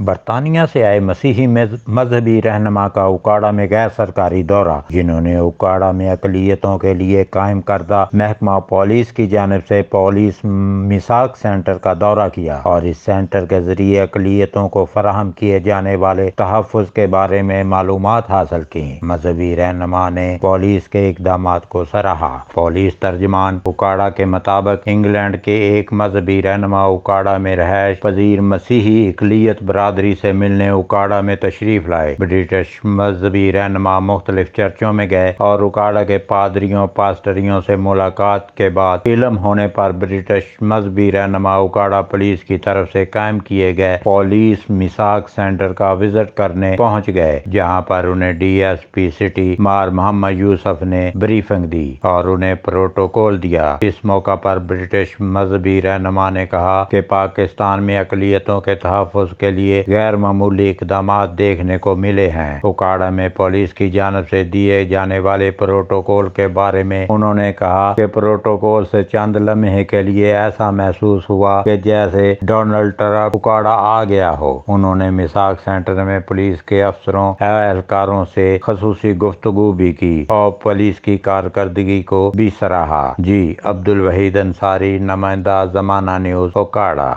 برطانیہ سے آئے مسیحی مذہبی رہنما کا اکاڑا میں غیر سرکاری دورہ، جنہوں نے اکاڑا میں اقلیتوں کے لیے قائم کردہ محکمہ پولیس کی جانب سے پولیس میثاق سینٹر کا دورہ کیا اور اس سینٹر کے ذریعے اقلیتوں کو فراہم کیے جانے والے تحفظ کے بارے میں معلومات حاصل کی۔ مذہبی رہنما نے پولیس کے اقدامات کو سراہا۔ پولیس ترجمان اکاڑا کے مطابق انگلینڈ کے ایک مذہبی رہنما اکاڑا میں رہائش پذیر مسیحی اقلیت برادری سے ملنے اکاڑا میں تشریف لائے۔ برٹش مذہبی رہنما مختلف چرچوں میں گئے اور اکاڑا کے پادریوں پاسٹریوں سے ملاقات کے بعد علم ہونے پر برٹش مذہبی رہنما اکاڑا پولیس کی طرف سے قائم کیے گئے پولیس میثاق سینٹر کا وزٹ کرنے پہنچ گئے، جہاں پر انہیں ڈی ایس پی سٹی مار محمد یوسف نے بریفنگ دی اور انہیں پروٹوکول دیا۔ اس موقع پر برٹش مذہبی رہنما نے کہا کہ پاکستان میں اقلیتوں کے تحفظ کے لیے غیر معمولی اقدامات دیکھنے کو ملے ہیں۔ اکاڑا میں پولیس کی جانب سے دیے جانے والے پروٹوکول کے بارے میں انہوں نے کہا کہ پروٹوکول سے چند لمحے کے لیے ایسا محسوس ہوا کہ جیسے ڈونلڈ ٹرمپ اکاڑا آ گیا ہو۔ انہوں نے میثاق سینٹر میں پولیس کے افسروں اہلکاروں سے خصوصی گفتگو بھی کی اور پولیس کی کارکردگی کو بھی سراہا۔ عبدالوحید انصاری، نمائندہ زمانہ نیوز، اکاڑا۔